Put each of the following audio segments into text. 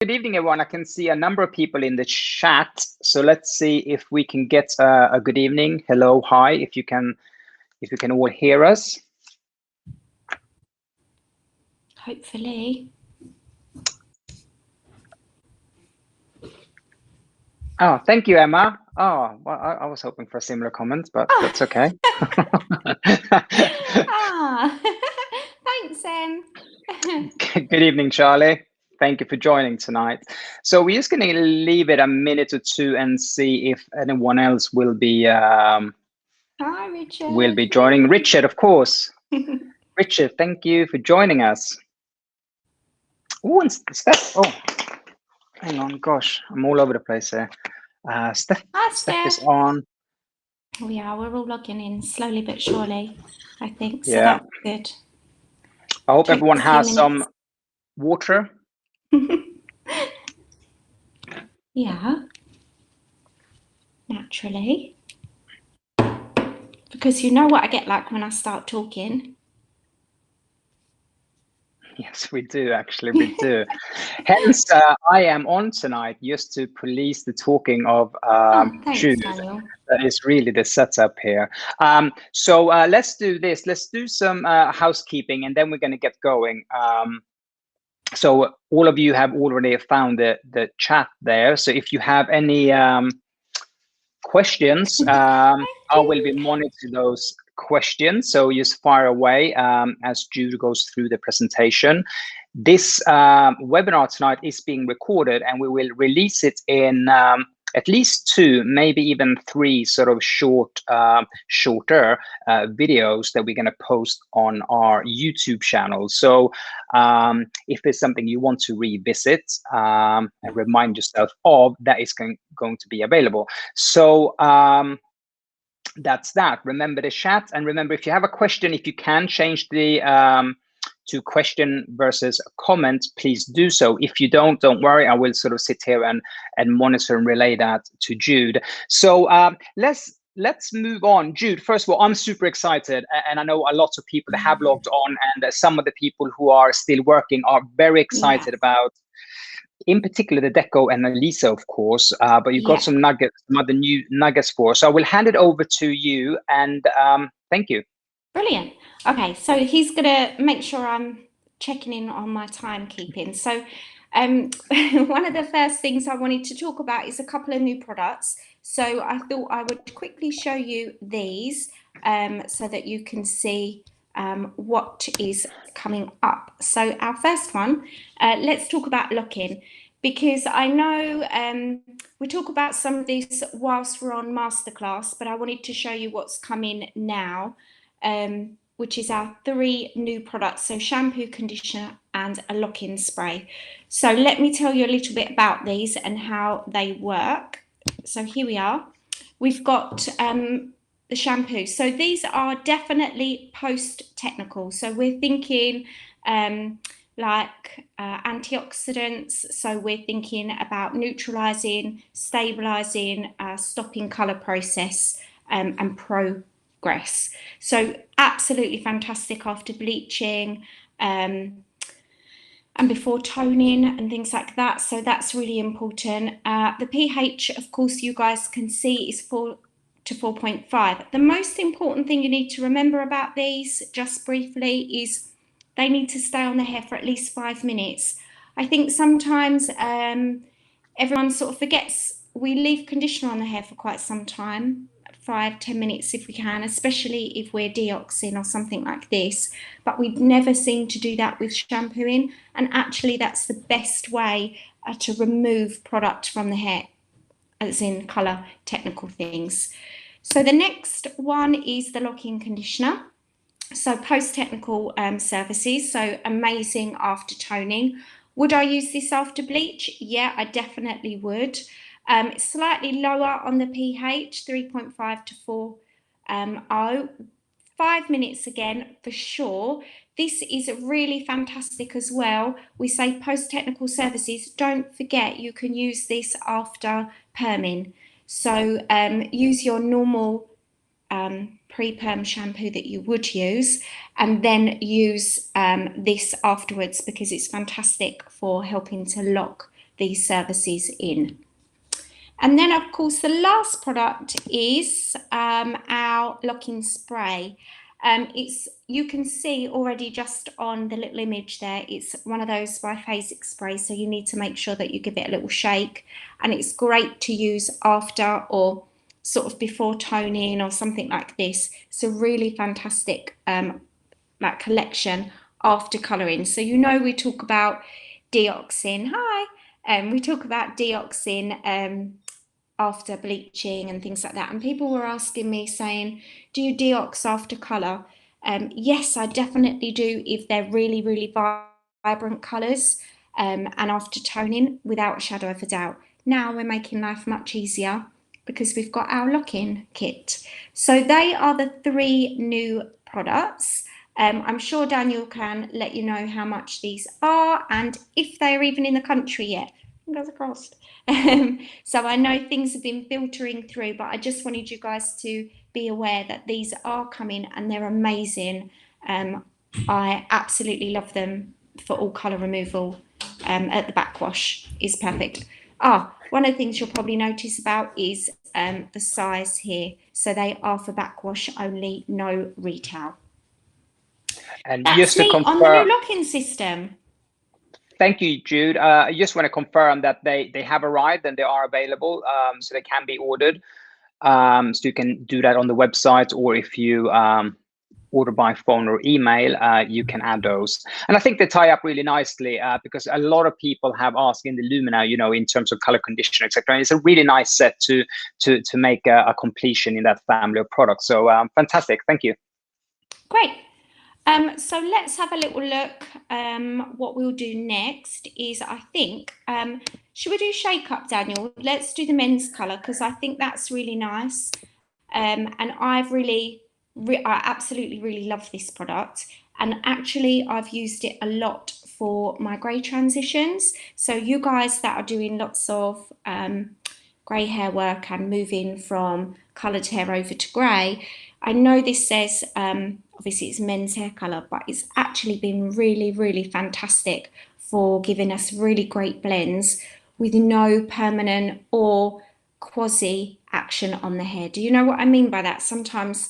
Good evening, everyone. I can see a number of people in the chat. So let's see if we can get a good evening. Hello, hi, if you can all hear us. Hopefully. Oh, thank you, Emma. Oh, well, I was hoping for a similar comment, but that's okay. Thanks, Em. Good evening, Charlie. Thank you for joining tonight. So we're just going to leave it a minute or two and see if anyone else will be Hi, Richard. will be joining. Richard, of course. Richard, thank you for joining us. Oh, and Steph. Oh, hang on. Gosh, I'm all over the place here. Steph is on. Oh, yeah, we're all logging in slowly but surely, I think. So Yeah. that's good. I hope everyone has some water. Yeah, naturally. Because you know what I get like when I start talking. Yes, we do, actually, we do. Hence, I am on tonight just to police the talking of Jude. That is really the setup here. So let's do this. Let's do some housekeeping, and then we're going to get going. So all of you have already found the chat there. So if you have any questions, I will be monitoring those questions. So just fire away as Jude goes through the presentation. This webinar tonight is being recorded, and we will release it in at least 2, maybe even 3 sort of shorter videos that we're going to post on our YouTube channel. So if there's something you want to revisit and remind yourself of, that is going to be available. So that's that. Remember the chat, and remember, if you have a question, if you can change the to question versus comment, please do so. If you don't worry, I will sort of sit here and monitor and relay that to Jude. So let's move on. Jude, first of all, I'm super excited, and I know a lot of people that have logged on, and some of the people who are still working are very excited about, in particular, the Deco and Elisa, of course, but you've got some nuggets, some other new nuggets for us. So I will hand it over to you, and thank you. Brilliant. Okay, so he's going to make sure I'm checking in on my timekeeping. So one of the first things I wanted to talk about is a couple of new products. So I thought I would quickly show you these so that you can see what is coming up. So our first one, let's talk about lock-in, because I know we talk about some of this whilst we're on masterclass, but I wanted to show you what's coming now. Which is our 3 new products, so shampoo, conditioner, and a lock-in spray. So let me tell you a little bit about these and how they work. So here we are. We've got the shampoo. So these are definitely post-technical. So we're thinking like antioxidants. So we're thinking about neutralizing, stabilizing, stopping color process, and progress. So absolutely fantastic after bleaching and before toning and things like that. So that's really important. The pH, of course, you guys can see is 4 to 4.5. The most important thing you need to remember about these, just briefly, is they need to stay on the hair for at least 5 minutes. I think sometimes everyone sort of forgets we leave conditioner on the hair for quite some time. 5-10 minutes if we can, especially if we're deoxing or something like this, but we never seem to do that with shampooing, and actually that's the best way to remove product from the hair, as in colour technical things. So the next one is the lock-in conditioner. So post-technical services, so amazing after toning. Would I use this after bleach? Yeah, I definitely would. It's slightly lower on the pH, 3.5 to 4.0. 5 minutes again for sure. This is really fantastic as well. We say post-technical services. Don't forget you can use this after perming. So use your normal pre-perm shampoo that you would use, and then use this afterwards, because it's fantastic for helping to lock these services in. And then, of course, the last product is our lock-in spray. You can see already just on the little image there, it's one of those biphasic sprays, so you need to make sure that you give it a little shake, and it's great to use after or sort of before toning or something like this. It's a really fantastic like collection after colouring. So we talk about deoxin. We talk about deoxin after bleaching and things like that, and people were asking me saying, do you deox after colour? Yes, I definitely do if they're really, really vibrant colours, and after toning, without a shadow of a doubt. Now we're making life much easier because we've got our lock-in kit. So they are the 3 new products. I'm sure Daniel can let you know how much these are and if they're even in the country yet. Fingers crossed. So I know things have been filtering through, but I just wanted you guys to be aware that these are coming and they're amazing. I absolutely love them for all colour removal. At the backwash is perfect. One of the things you'll probably notice about is the size here. So they are for backwash only, no retail. And that's just to confirm, on the new lock-in system. Thank you, Jude. I just want to confirm that they have arrived and they are available, so they can be ordered. So you can do that on the website, or if you order by phone or email, you can add those. And I think they tie up really nicely because a lot of people have asked in the Lumina, in terms of color condition, etc. And it's a really nice set to make a completion in that family of products. So fantastic. Thank you. Great. So let's have a little look. What we'll do next is, I think, should we do Shake Up, Daniel? Let's do the men's colour because I think that's really nice. And I absolutely really love this product. And actually, I've used it a lot for my grey transitions. So you guys that are doing lots of grey hair work and moving from coloured hair over to grey, I know this says, obviously it's men's hair colour, but it's actually been really, really fantastic for giving us really great blends with no permanent or quasi action on the hair. Do you know what I mean by that? Sometimes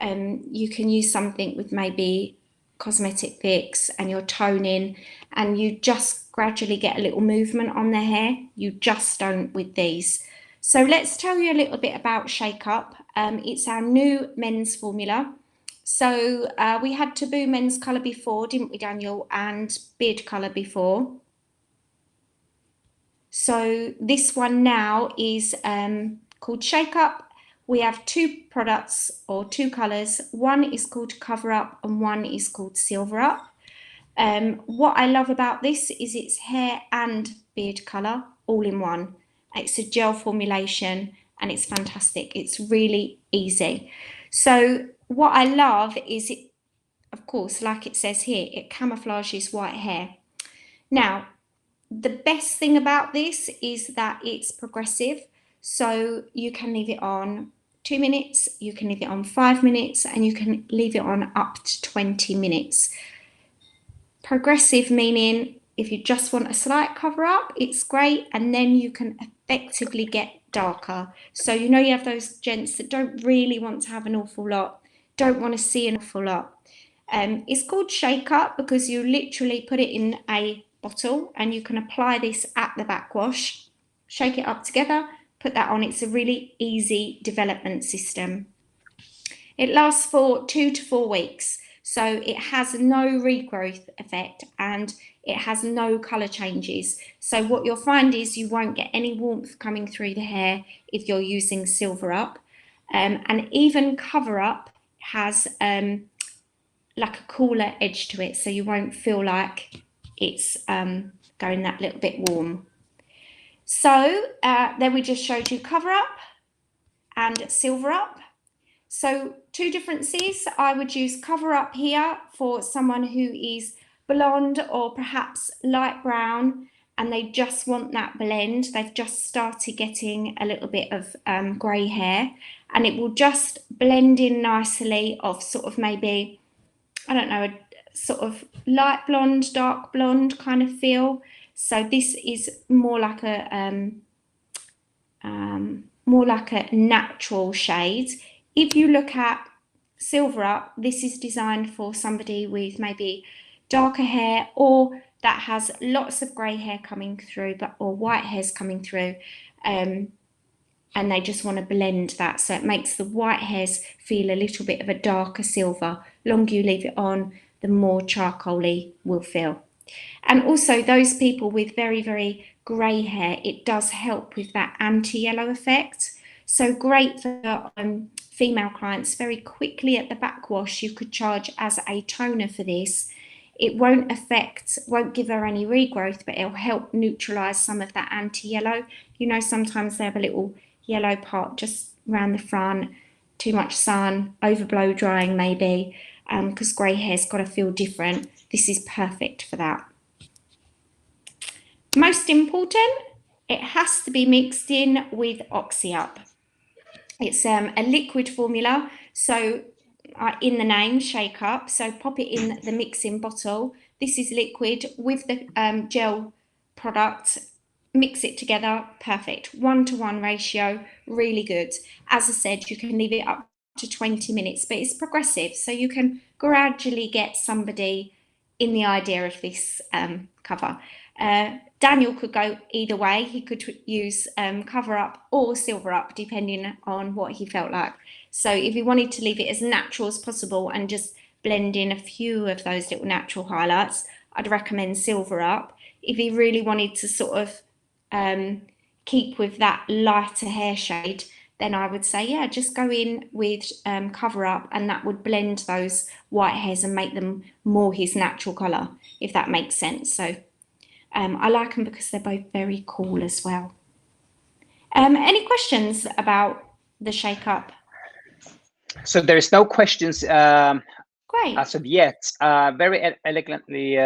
you can use something with maybe cosmetic fix and you're toning and you just gradually get a little movement on the hair. You just don't with these. So let's tell you a little bit about Shake Up. It's our new men's formula. So we had Taboo men's colour before, didn't we, Daniel? And beard colour before. So this one now is called Shake Up. We have 2 products or 2 colours. One is called Cover Up and one is called Silver Up. What I love about this is it's hair and beard colour all in one. It's a gel formulation and it's fantastic. It's really easy. So what I love is it, of course, like it says here, it camouflages white hair. Now, the best thing about this is that it's progressive. So you can leave it on 2 minutes, you can leave it on 5 minutes, and you can leave it on up to 20 minutes. Progressive meaning if you just want a slight cover up, it's great, and then you can effectively get darker. So you have those gents that don't really want to have an awful lot, don't want to see an awful lot. It's called Shake Up because you literally put it in a bottle and you can apply this at the backwash, shake it up together, put that on. It's a really easy development system. It lasts for 2 to 4 weeks. So it has no regrowth effect and it has no colour changes. So what you'll find is you won't get any warmth coming through the hair if you're using Silver Up. And even Cover Up has like a cooler edge to it, so you won't feel like it's going that little bit warm. So then we just showed you Cover Up and Silver Up. So 2 differences. I would use Cover Up here for someone who is blonde or perhaps light brown and they just want that blend. They've just started getting a little bit of grey hair, and it will just blend in nicely of sort of maybe, I don't know, a sort of light blonde, dark blonde kind of feel. So this is more like a natural shade. If you look at Silver Up, this is designed for somebody with maybe darker hair or that has lots of grey hair coming through, or white hairs coming through, and they just want to blend that, so it makes the white hairs feel a little bit of a darker silver. The longer you leave it on, the more charcoaly will feel. And also those people with very, very grey hair, it does help with that anti-yellow effect. So great for female clients. Very quickly at the backwash, you could charge as a toner for this. It won't give her any regrowth, but it'll help neutralise some of that anti-yellow. You know, sometimes they have a little yellow part just around the front, too much sun, over blow drying maybe, because grey hair's got to feel different. This is perfect for that. Most important, it has to be mixed in with Oxy Up. It's a liquid formula, so in the name, shake up. So pop it in the mixing bottle. This is liquid with the gel product. Mix it together, perfect. 1-to-1 ratio, really good. As I said, you can leave it up to 20 minutes, but it's progressive, so you can gradually get somebody in the idea of this cover. Daniel could go either way. He could use Cover Up or Silver Up, depending on what he felt like. So if you wanted to leave it as natural as possible and just blend in a few of those little natural highlights, I'd recommend Silver Up. If you really wanted to sort of keep with that lighter hair shade, then I would say, yeah, just go in with Cover Up, and that would blend those white hairs and make them more his natural colour, if that makes sense. So I like them because they're both very cool as well. Any questions about the Shake Up? So there is no questions Great. as of yet. Very elegantly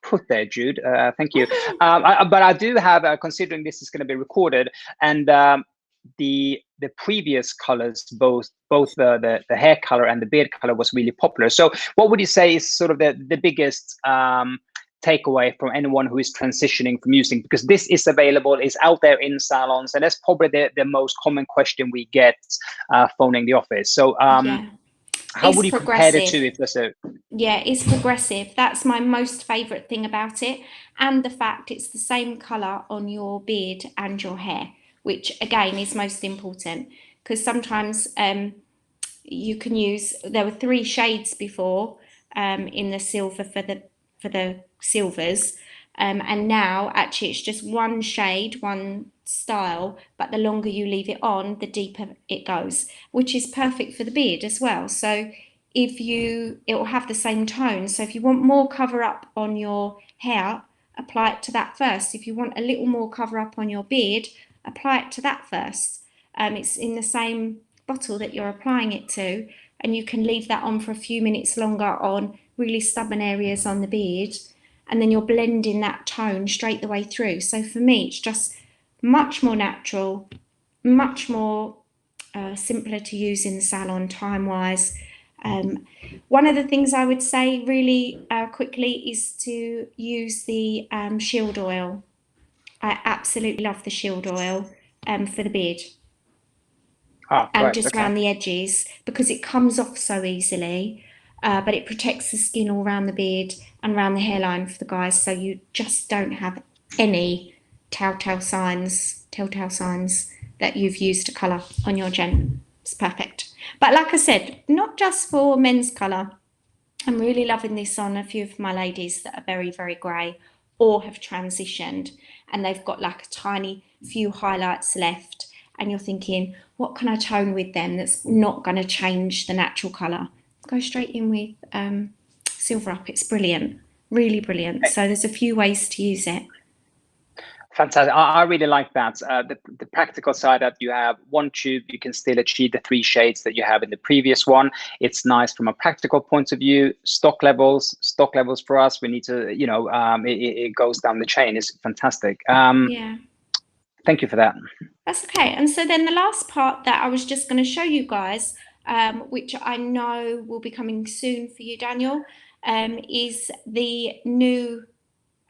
put there, Jude. Thank you. But I do have, considering this is going to be recorded, and the previous colors, both the hair color and the beard color was really popular. So what would you say is sort of the biggest takeaway from anyone who is transitioning from using, because this is available, is out there in salons, and that's probably the most common question we get phoning the office. So yeah. how would you compare the two if there's a... Yeah, it's progressive. That's my most favourite thing about it, and the fact it's the same colour on your beard and your hair, which again is most important, because sometimes you can use, there were 3 shades before in the silver for the silvers, and now actually it's just 1 shade, 1 style, but the longer you leave it on, the deeper it goes, which is perfect for the beard as well. So it will have the same tone. So if you want more Cover Up on your hair, apply it to that first. If you want a little more Cover Up on your beard, apply it to that first. It's in the same bottle that you're applying it to, and you can leave that on for a few minutes longer on really stubborn areas on the beard, and then you're blending that tone straight the way through. So for me, it's just much more natural, much more simpler to use in the salon time-wise. One of the things I would say really quickly is to use the shield oil. I absolutely love the shield oil for the beard. And just around the edges, because it comes off so easily, but it protects the skin all around the beard and around the hairline for the guys, so you just don't have any telltale signs that you've used a colour on your gen. It's perfect. But like I said, not just for men's colour. I'm really loving this on a few of my ladies that are very, very grey or have transitioned, and they've got like a tiny few highlights left, and you're thinking, what can I tone with them that's not going to change the natural colour? Go straight in with Silver Up. It's brilliant, really brilliant. So there's a few ways to use it. Fantastic. I really like that. The practical side, that you have 1 tube, you can still achieve the 3 shades that you have in the previous one. It's nice from a practical point of view. Stock levels for us, we need to, you know, it goes down the chain. It's fantastic. Yeah. Thank you for that. That's okay. And so then the last part that I was just going to show you guys, which I know will be coming soon for you, Daniel, is the new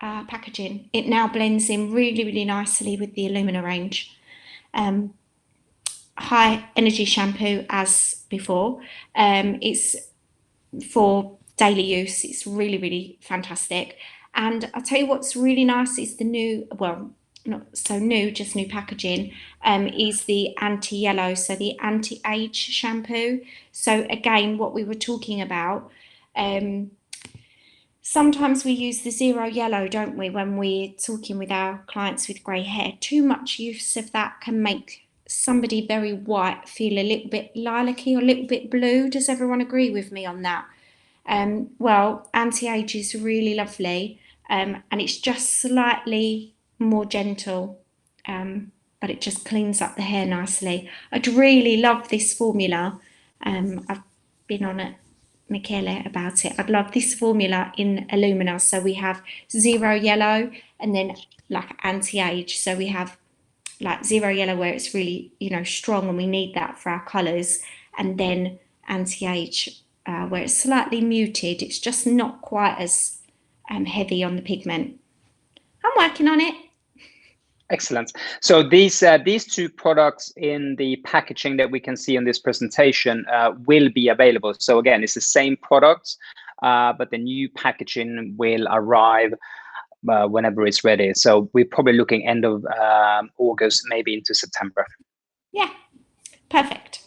packaging. It now blends in really, really nicely with the Illumina range. High energy shampoo as before. It's for daily use. It's really, really fantastic. And I'll tell you what's really nice is the new, well, not so new, just new packaging, is the anti-yellow, so the anti-age shampoo. So again, what we were talking about, sometimes we use the zero yellow, don't we, when we're talking with our clients with grey hair. Too much use of that can make somebody very white feel a little bit lilac-y or a little bit blue. Does everyone agree with me on that? Well, anti-age is really lovely, and it's just slightly more gentle, but it just cleans up the hair nicely. I'd really love this formula. I've been on it, Michele, about it. I'd love this formula in Illumina. So we have zero yellow and then like anti-age. So we have like zero yellow where it's really, you know, strong and we need that for our colours, and then anti-age where it's slightly muted. It's just not quite as heavy on the pigment. I'm working on it. Excellent. So these two products in the packaging that we can see in this presentation will be available. So again, it's the same product, but the new packaging will arrive whenever it's ready. So we're probably looking end of August, maybe into September. Yeah, perfect.